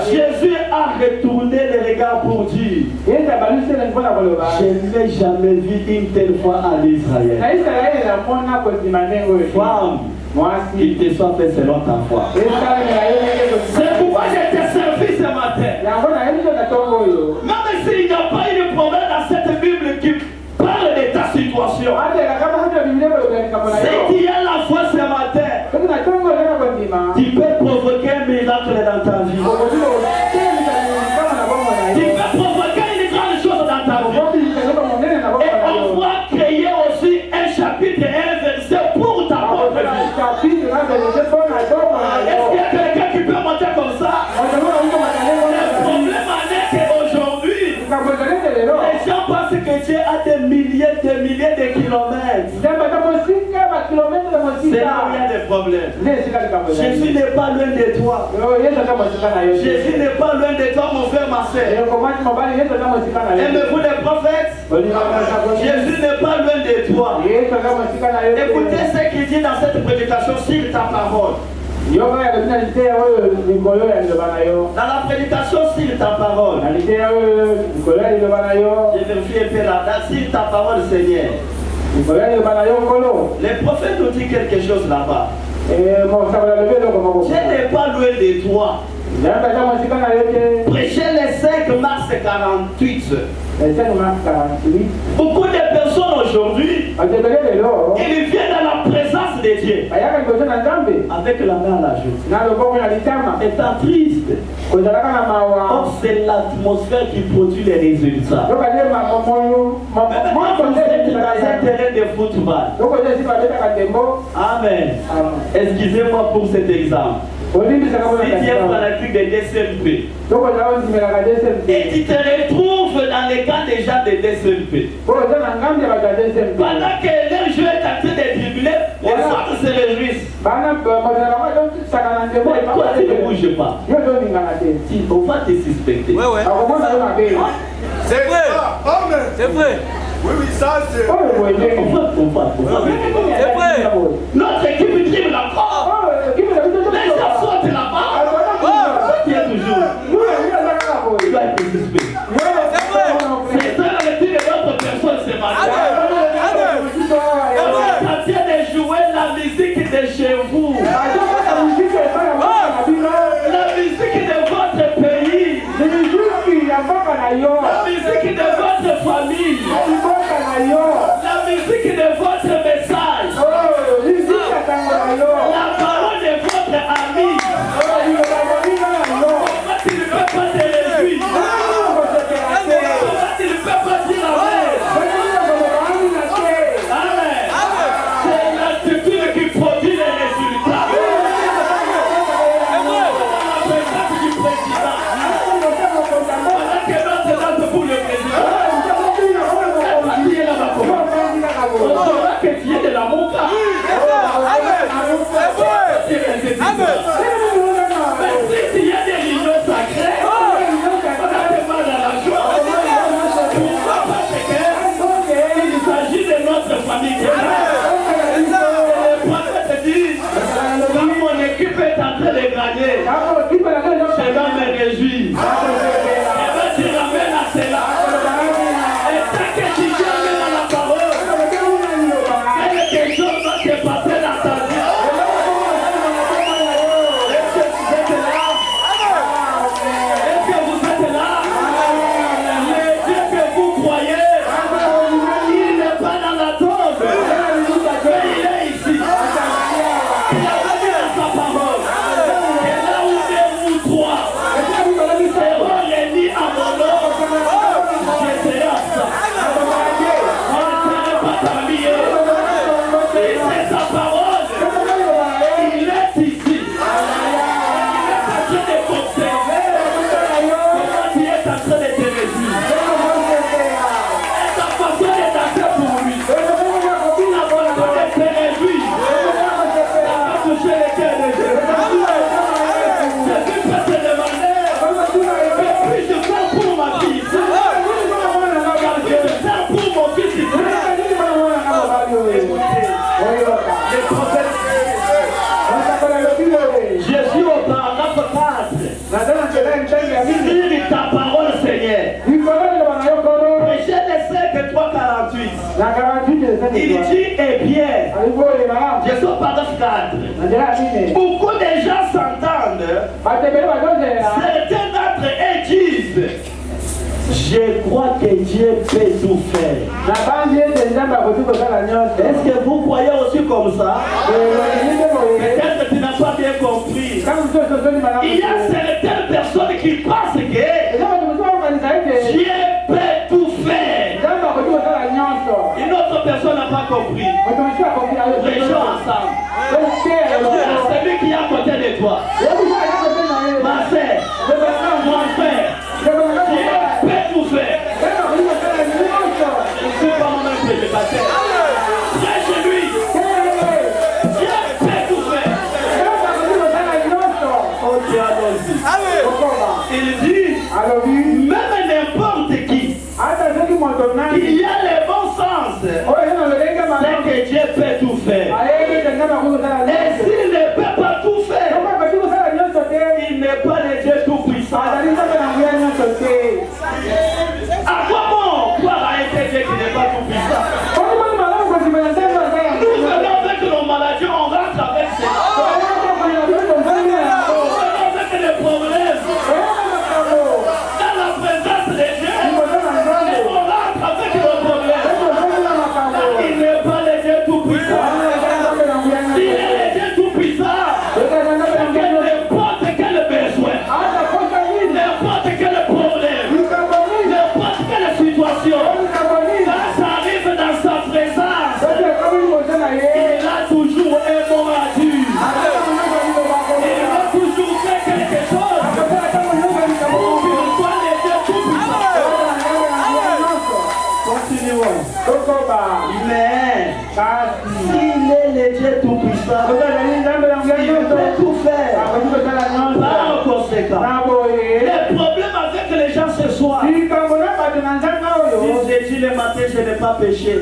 Jésus a retourné les regards pour dire, je n'ai jamais vu une telle foi en Israël. Femme, qu'il te soit fait selon ta foi. C'est pourquoi je t'ai servi ce matin. Même s'il n'y a pas une promesse dans cette Bible qui parle de ta situation, si tu as la foi ce matin, tu peux provoquer un miracle dans ta vie. Tu peux provoquer une grande chose dans ta vie. Et on va créer aussi un chapitre et un verset pour ta propre vie. Est-ce qu'il y a quelqu'un qui peut monter comme ça? Le problème est qu'aujourd'hui, les gens pensent que Dieu a des milliers de kilomètres. C'est là où il y a des problèmes. Jésus n'est pas loin de toi. Jésus n'est pas loin de toi, mon frère, ma soeur. Aimez-vous les prophètes? Jésus n'est pas loin de toi. Écoutez ce qu'il dit dans cette prédication sur ta parole. Dans la prédication sur ta parole, je vérifie un peu là, sur ta parole, Seigneur. Les prophètes nous disent quelque chose là-bas. Je n'ai pas loin de toi. Prêchez les 5 mars 48. Beaucoup de personnes aujourd'hui, ils viennent dans la présence de Dieu avec la main à la joue, étant triste. Or, c'est l'atmosphère qui produit les résultats. Même quand vous êtes dans un terrain de football, amen. Excusez-moi pour cet exemple. Si tu es fanatique de DCMP et tu te retrouves dans les camps des gens de DCMP, pendant que leur jeu est en train de dribbler, les autres se réjouissent. Toi, tu ne bouges pas. On va te suspecter. Ouais. C'est vrai. C'est vrai. Oui, ça c'est. On va. C'est vrai. Notre équipe dribble encore. Les gens sortent là-bas. Tu es toujours. Tu vas être suspect. C'est vrai. C'est ça le tir de d'autres personnes ce matin. Ça tient de jouer la musique de chez vous. La musique de votre pays. La musique de votre famille. La musique de votre message. La parole de votre ami. Pourquoi tu ne peux pas te réjouir? Pourquoi tu ne peux pas dire amen? Amen. C'est l'attitude qui produit les résultats. La présence du président. Pendant que notre date pour le président. On saura que tu es de la montagne. Mais si tu as des réunions sacrées, on a des mal à la joie. Pourquoi? Parce qu'il s'agit de notre famille. Le prophète dit, quand mon équipe est en train de gagner, je vais me réjouir. Et bien tu ramènes à cela. Et tant que tu gagnes dans la parole, quelque chose va se passer dans ta vie. Est-ce que vous êtes là? Est-ce que vous êtes là? Le Dieu que vous croyez, il n'est pas dans la tombe, mais il est ici. Il a donné à sa parole. Et là où deux ou trois seront réunis à mon nom, je serai à ça. On ne serait pas parmi eux. Si c'est sa parole, il est ici. Il est en train de t'observer. Comment tu es en train de te réjouir. Et ta façon de danser pour lui. La façon de te réjouir. Ça va toucher les cœurs des gens. Jésus peut te demander, que puis-je faire pour ma fille? Que puis-je faire pour mon fils? Les prophètes. Jésus au paragraphe 4. Dis ta parole, Seigneur. Prêchez les 5:3-48. Il dit, eh bien, je suis au paragraphe 4. Beaucoup de gens s'entendent. Certains d'entre eux disent, je crois que Dieu peut tout faire. Est-ce que vous croyez aussi comme ça? Peut-être que tu n'as pas bien compris. Il y a certaines personnes qui pensent que Dieu peut tout faire. Une autre personne n'a pas compris. Réjouis ensemble. Celui qui est à côté de toi. Ma soeur, mon frère, Dieu peut tout faire. Je ne suis pas moi-même prédicateur. Prêche-lui. Dieu peut tout faire. Ok, allons-y. Il dit, même n'importe qui a le bon sens, c'est que Dieu peut tout faire. Et s'il ne peut pas tout faire, Mais s'il est le Dieu tout-puissant, il peut tout faire. Par conséquent, les problèmes avec les gens ce soir, si j'ai dit le matin, je n'ai pas péché.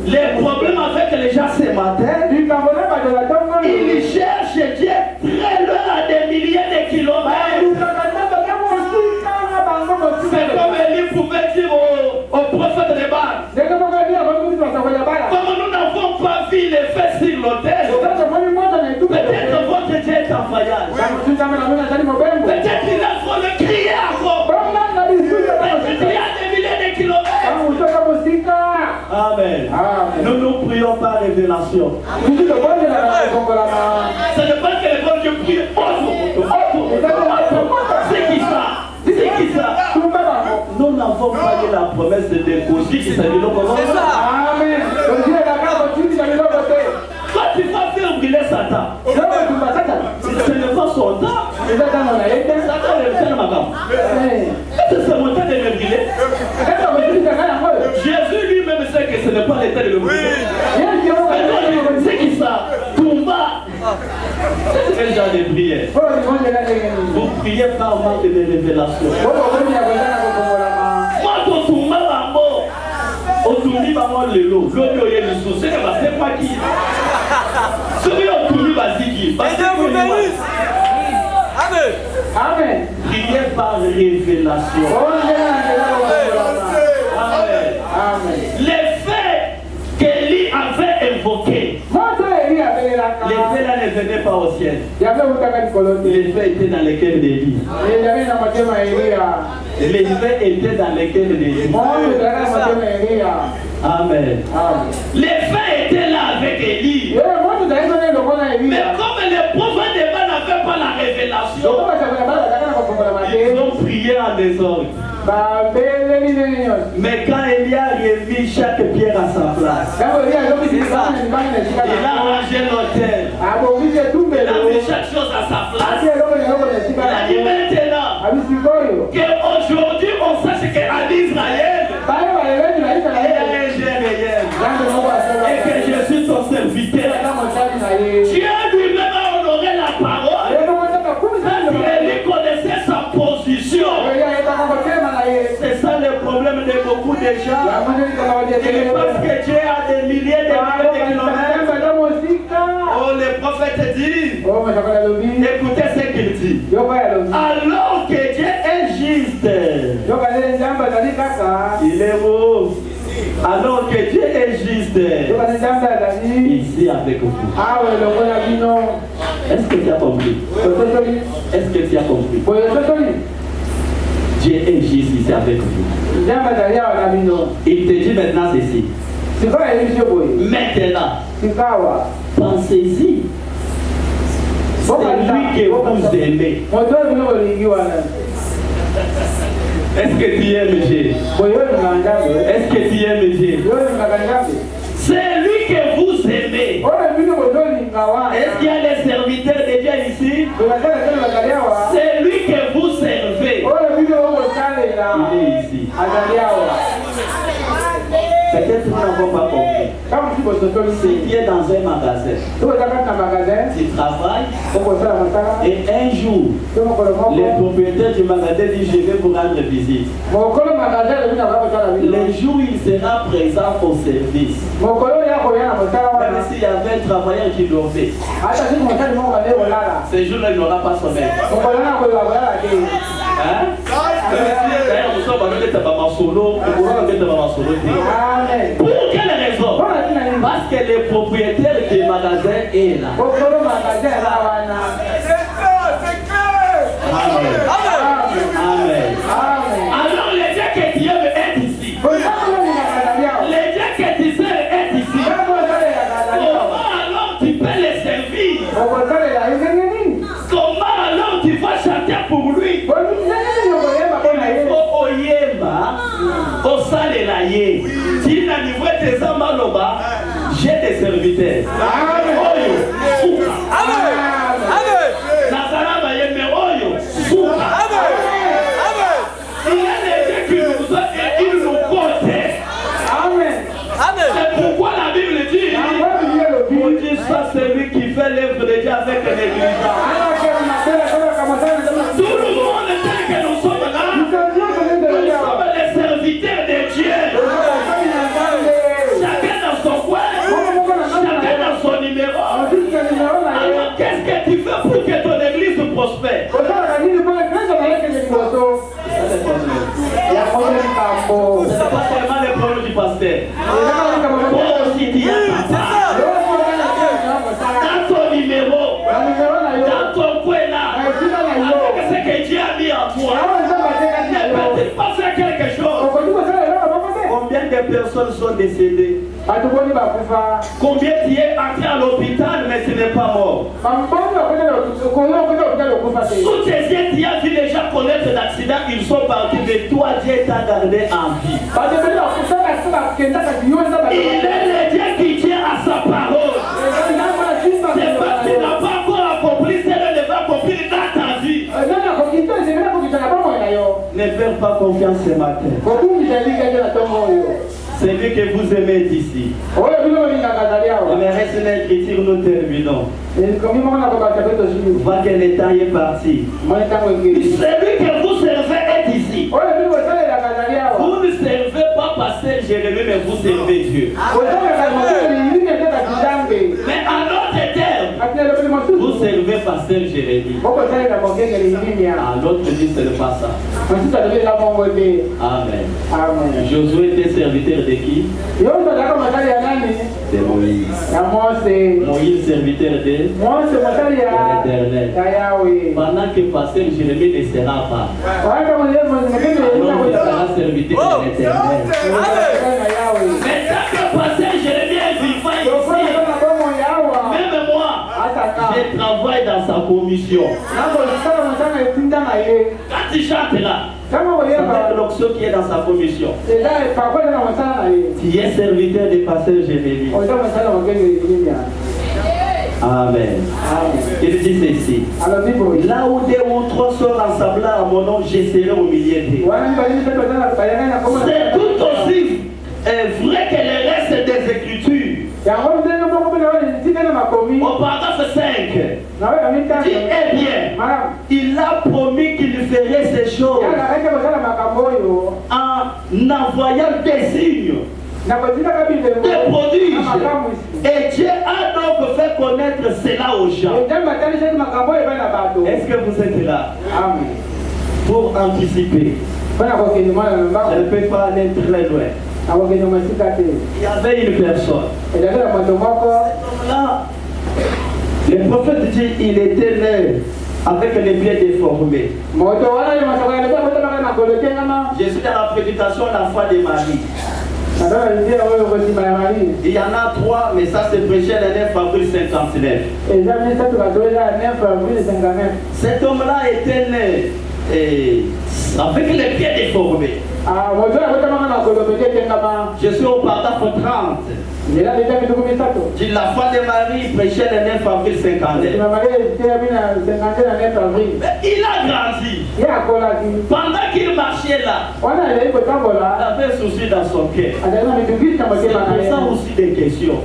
Les problèmes avec les gens ce matin, ils cherchent Dieu très loin à des milliers de kilomètres. C'est comme Élie pouvait dire au prophète de Baal. Comme nous n'avons pas vu les faits sur l'autel, peut-être votre Dieu est en faillage. Peut-être qu'il a trop le crier encore. Peut-être qu'il y a des milliers de kilomètres. Amen. Nous nous prions par révélation. Ce n'est pas que les bon Dieu prie. C'est qui ça? C'est qui ça? Nous n'avons pas eu la promesse de déposer qui s'est dit comment. C'est ça. Amen. Quand tu vas faire brûler Satan, ce n'est pas son temps. Satan est le temps de ma gamme. C'est mon temps de le brûler. Jésus lui-même sait que ce n'est pas le temps de le brûler. C'est qui ça? Toumba. C'est quel genre de prière? Vous priez par manque de révélation. Moi, quand Toumba va mort, Otoumi va mort le lot. L'autre est le sous. C'est pas qui. Celui Otoumi va dire qui. Amen. Amen. Priez par révélation. Amen. Amen. Les faits qu'Élie avait évoqués. Les faits là ne venaient pas au ciel. Les faits étaient dans lesquels d'Élie. Les faits étaient dans lesquels d'Élie. Amen. Les faits étaient là avec Élie. Mais comme les prophètes de Baal n'avaient pas la révélation, ils ont prié en désordre. Mais quand Élie a remis chaque pierre à sa place, il a rangé l'autel, il a mis chaque chose à sa place. Il a dit maintenant qu'aujourd'hui on sache qu'en Israël, il y a un réel et que je suis son serviteur. Dieu lui-même a honoré la parole parce qu'il connaissait sa position. C'est ça le problème de beaucoup de gens. Parce que Dieu a des milliers de kilomètres. Oh, le prophète dit, écoutez ce qu'il dit. Alors que Dieu est juste, il est beau. Alors que Dieu est juste, ici avec vous. Est-ce que tu as compris? Est-ce que tu as compris? Dieu est juste ici avec vous. Il te dit maintenant ceci. Maintenant, pensez-y. C'est lui que vous aimez. Est-ce que tu aimes Dieu? Est-ce que tu aimes Dieu? C'est lui que vous aimez. Est-ce qu'il y a des serviteurs de Dieu ici? C'est lui que vous servez. Il est ici. Peut-être que nous n'avons pas compris. C'est qui est dans un magasin. Tu travailles et un jour, le propriétaire du magasin dit je vais vous rendre visite. Le jour où il sera présent au service, même s'il y avait un travailleur qui dormait, ce jour-là il n'aura pas sommeil. Pour quelle raison? Parce que le propriétaire du magasin est là. Amen. Amen. Alors le Dieu que tu aimes est ici. Le Dieu que tu sers est ici. Comment alors tu peux le servir? Comment alors tu vas chanter pour lui? Il faut oyemba, au salela ye. Si na niveau tes amaloba, j'ai des serviteurs. Amen. Amen. Nazaraba yeme oyo. Amen. Il y a des gens qui nous ont et ils nous comptent. ministère. Dans ton numéro, dans ton coin là, avec ce que Dieu a mis en toi, ne peut-il pas faire quelque chose? Combien de personnes sont décédées? Combien tu es entré à l'hôpital mais tu n'es pas mort? Sous tes yeux, tu as vu les gens connaître l'accident, ils sont partis, mais toi, Dieu t'a gardé en vie. Il est le Dieu qui tient à sa parole. C'est parce qu'il n'a pas encore accompli, c'est le ne va accomplir dans ta vie. Ne perds pas confiance ce matin. C'est lui que vous aimez ici. Le reste de l'écriture, nous terminons. Voir que le temps est parti. Celui que vous servez est ici. Vous ne servez pas pasteur Jérémie, mais vous servez Dieu. Mais à notre terme, vous servez pasteur Jérémie. À l'autre dit ce n'est pas ça. Amen. Josué était serviteur de qui? De Moïse. Moïse serviteur de l'Éternel. Pendant que pasteur Jérémie ne sera pas, alors il sera serviteur de l'Éternel. Mais tant que pasteur Jérémie est vivant ici, même moi, je travaille dans sa commission. Quand tu chantes là, c'est l'onction qui est dans sa commission. Tu es serviteur du pasteur Jérémie. Amen. Il dit ceci. Là où 2 ou 3 sont rassemblés à mon nom, je serai au milieu d'eux. C'est tout aussi vrai que le reste des Écritures. Au paragraphe 5, dit, eh bien, il a promis qu'il ferait ces choses en envoyant des signes, des prodiges. Et Dieu a donc fait connaître cela aux gens. Est-ce que vous êtes là? Pour anticiper. Je ne peux pas aller très loin. Il y avait une personne. Là, le prophète dit il était né avec les pieds déformés. Je suis dans la prédication la foi de Marie. Il y en a 3, mais ça c'est prêché le 9 avril 59. Cet homme-là était né avec les pieds déformés. Je suis au paragraphe 30. Dit la foi de Marie prêchait le 9 avril 59. Mais il a grandi. Pendant qu'il marchait là, il avait un souci dans son cœur. C'est pour ça aussi des questions.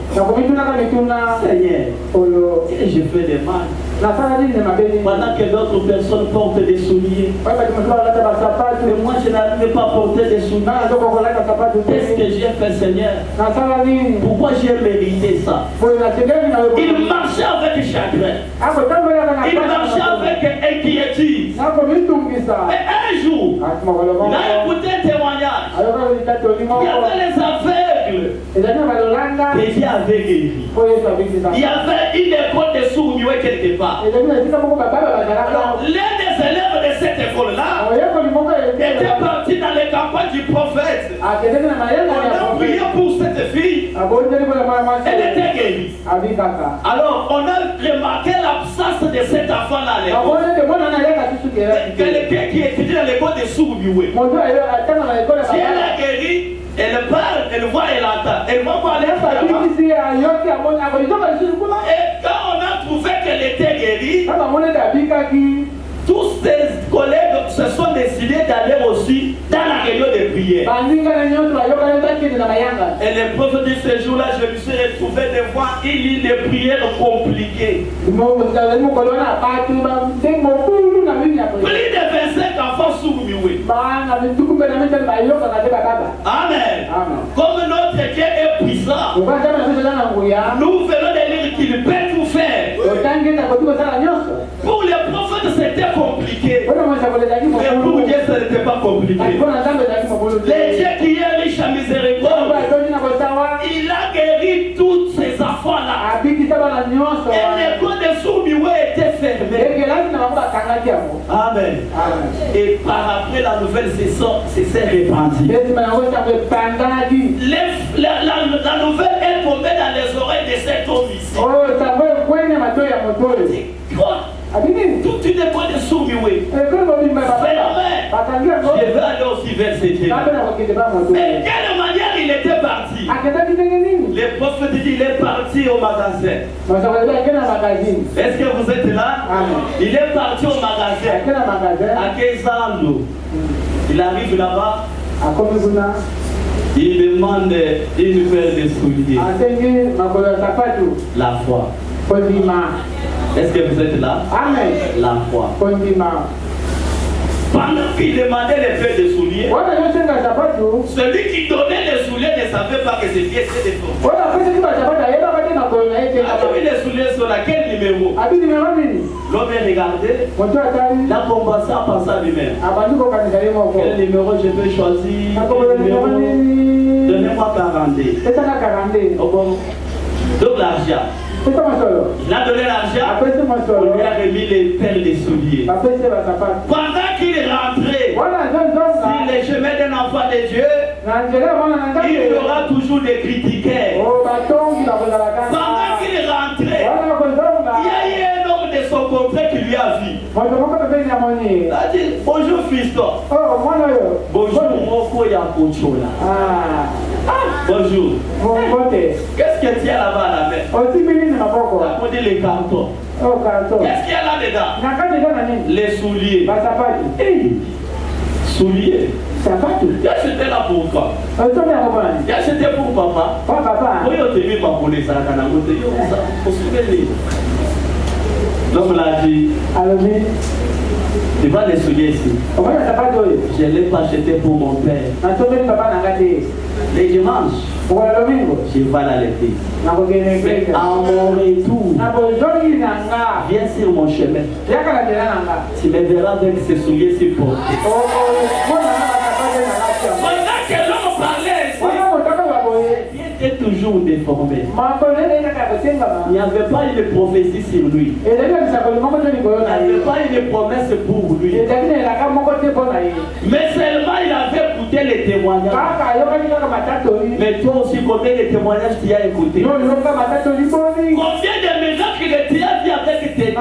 Seigneur, j'ai fait des mal. Pendant que d'autres personnes portent des souliers, mais moi je n'arrive pas à porter des souliers. Qu'est-ce que j'ai fait, Seigneur? Pourquoi j'ai mérité ça? Il marchait avec chagrin. Il marchait avec inquiétude. Mais un jour, il a écouté un témoignage. Il y avait les aveugles. Et il avait guéri. Il y avait une école de sourds quelque part. Alors, l'un des élèves de cette école-là était parti dans les campagnes du prophète. On a prié pour cette fille. Elle était guérie. Alors, on a remarqué l'absence de cet enfant-là. Quelqu'un qui étudie dans l'école des sourds. Si elle a guéri, elle parle, elle voit, elle entend. Elle va parler. Et quand on a trouvé qu'elle était guérie, tous ses collègues se sont décidés d'aller aussi dans la réunion de prière. Et l'épreuve de ce jour-là, je me suis retrouvé devant une prière compliquée. Plus de 25 enfants sourds. Amen. Comme notre Dieu est puissant, nous venons de lire qu'il peut tout faire. Pour les prophètes, c'était compliqué. Mais pour Dieu, ce n'était pas compliqué. Le Dieu qui est riche à miséricorde Il a guéri tous ces enfants-là. Et l'école de Soumioué était fermée. Amen. Et par après, la nouvelle s'est répandue. La nouvelle est tombée dans les oreilles de cet homme ici. Toute une école de Soumioué. Je vais aller aussi vers ce Dieu. Mais de quelle manière il était parti? Le prophète dit il est parti au magasin. Est-ce que vous êtes là? Il est parti au magasin. À Kézando. Il arrive là-bas. Il demande une paire de souliers. La foi. Est-ce que vous êtes là? Amen. La foi. Pendant qu'il demandait les paires de souliers, celui qui donnait les souliers ne savait pas que c'était des faux. Les souliers sur quel numéro? L'homme est regardé. Il a commencé à penser à lui-même. Quel numéro je peux choisir? Donnez-moi 42. Donc l'argent. Il a donné l'argent, on lui a remis les paires de souliers. Pendant qu'il rentrait sur les chemins d'un enfant de Dieu, il y aura toujours des critiqueurs. Pendant qu'il rentrait, il y a eu un homme de son contraire qui lui a vu. Il a dit bonjour fiston. Bonjour Moko Yakochola. Bonjour. Qu'est-ce que tu as là-bas à la main? On dit les cartons. Qu'est-ce qu'il y a là-dedans? Les souliers. Souliers. Tu as acheté là pour quoi? Tu as acheté pour papa? Oui, on te dit pour les l'homme l'a dit. Tu vas les souliers ici. Je ne l'ai pas acheté pour mon père. Les dimanches, je vais à l'église. À mon retour, viens sur mon chemin. Tu me verras avec ces souliers si portés. Pendant que l'homme parlait, il était toujours déformé. Il n'y avait pas une prophétie sur lui. Il n'y avait pas une promesse pour lui. Mais seulement il avait écouté les témoignages. Mais toi aussi, combien de témoignages tu as écouté? Combien de miracles tu as vu avec tes désirs?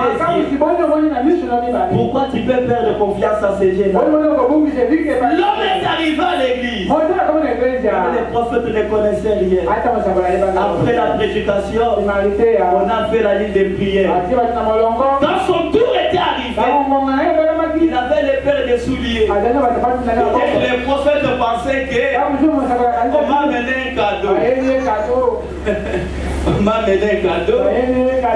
Pourquoi tu peux perdre confiance à ces gens-là? L'homme est arrivé à l'église. Les prophètes ne connaissaient rien. Après la prédication, on a fait la ligne de prière. Quand son tour était arrivé, il avait les paires de souliers. Et les prophètes pensaient qu'on m'a amené un cadeau. On m'a amené un cadeau.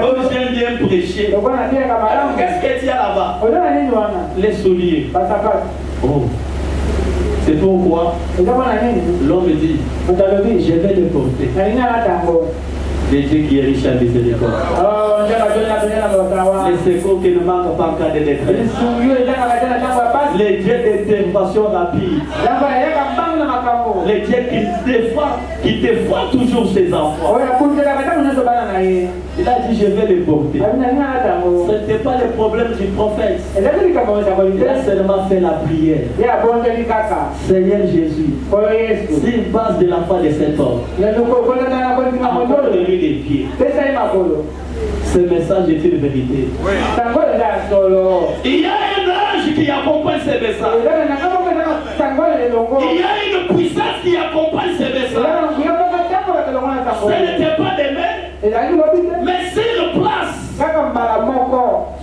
Comme j'aime bien prêcher. Alors qu'est-ce que tu as là-bas? Les souliers. Oh. C'est pourquoi l'homme dit, je vais le porter. Le Dieu qui est riche à miséricorde. Les secours qui ne manquent pas en cas de détresse. Les dieux d'intervention rapide. Les dieux qui défend toujours ses enfants. Il a dit je vais les porter. Ce n'était pas le problème du prophète. Il a seulement fait la prière. Seigneur Jésus, c'est une base de la foi de cet homme. Encore de lui les pieds. Ce message est une vérité. Oui. Il y a un ange qui accompagne ce message. Il y a une puissance qui accompagne ce message. Ce n'était pas des mains, mais c'est une place.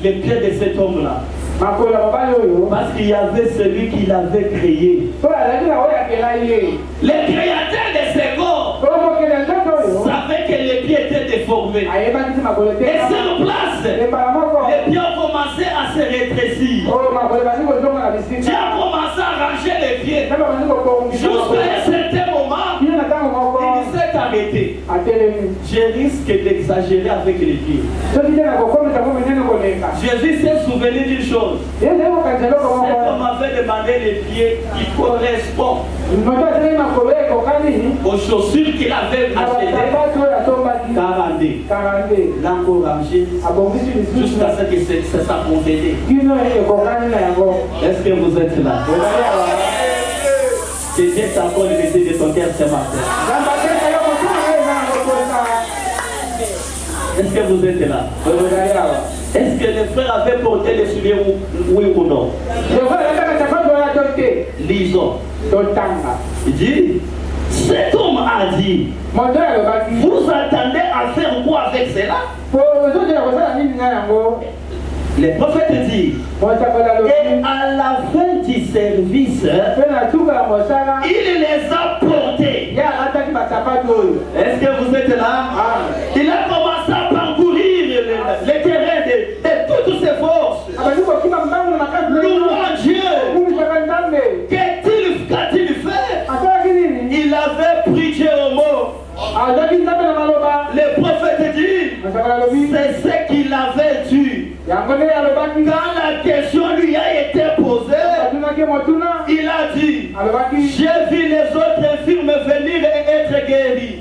Les pieds de cet homme-là. Parce qu'il y avait celui qui l'avait créé. Les créateurs de ce corps savaient que les pieds étaient déformés. Et sur place, les pieds ont commencé à se rétrécir. Tu as commencé à ranger les pieds. Jusqu'à un certain moment, il s'est arrêté. Je risque d'exagérer avec les pieds. Jésus s'est souvenu d'une chose. C'est qu'on m'avait demandé les pieds qui correspondent aux chaussures qu'il avait achetées. 42. L'encourager jusqu'à ce que ça convenait. Est-ce que vous êtes là? Que Dieu t'accorde le métier de ton cœur ce matin. Est-ce que vous êtes là? Est-ce que les frères avaient porté les souliers, oui ou non? Lisons. Il dit, cet homme a dit, vous attendez à faire quoi avec cela? Les prophètes disent, et à la fin du service, il les a portés. Est-ce que vous êtes là? Il a commencé à parcourir les terrains de toutes ses forces. Louant Dieu. Qu'a-t-il fait? Il avait pris Dieu au mot. Le prophète dit, c'est ce qu'il avait dû. Quand la question lui a été posée, il a dit, j'ai vu les autres infirmes venir et être guéris.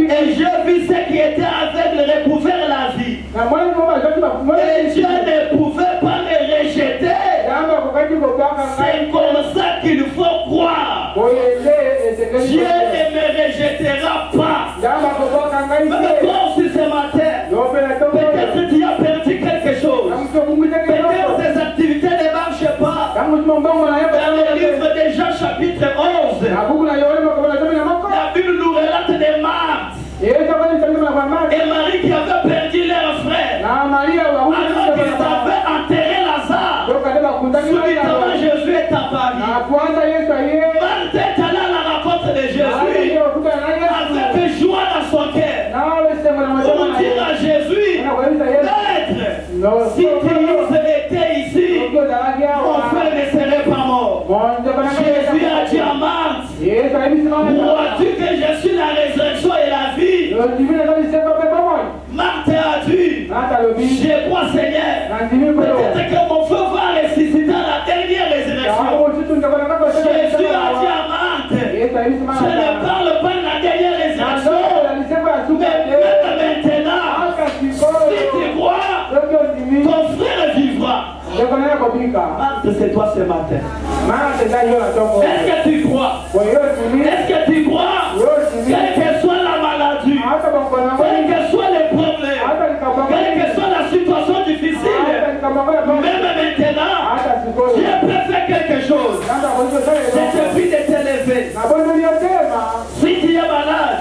Et j'ai vu ceux qui étaient aveugles recouvrir la vie. Et Dieu ne pouvait pas les rejeter. C'est comme ça qu'il faut croire. Dieu ne me rejettera pas. Mais toi aussi ce matin, peut-être tu as perdu quelque chose. Peut-être tes activités ne marchent pas. Dans le livre de Jean chapitre 11, la Bible nous relate des Marthe et Marie qui avaient perdu leur frère. Alors qu'ils avaient enterré Lazare. Subitement Jésus est apparu. Marthe est allée à la rencontre de Jésus avec joie dans son cœur pour dire à Jésus, Maître, si tu étais ici, mon frère ne serait pas mort. Jésus a dit à Marthe, crois-tu que je suis la résurrection et la vie? Marthe a dit, je crois Seigneur, peut-être que mon feu va ressusciter à la dernière résurrection. Jésus a dit à Marthe, je ne parle pas de la dernière résurrection, mais même maintenant, si tu crois, ton frère vivra. Marthe, c'est toi ce matin. Est-ce que tu crois? Est-ce que tu crois? Quelle que soit la maladie, quel que soit les problèmes, quelle que soit la situation difficile, même maintenant, Dieu peut faire quelque chose. Je te prie de t'élever. Si tu es malade,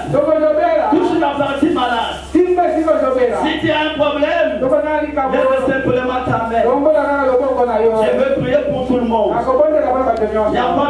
touche la partie malade. Si tu as un problème, lève simplement ta main. Je veux prier pour tout le monde. Il y a pas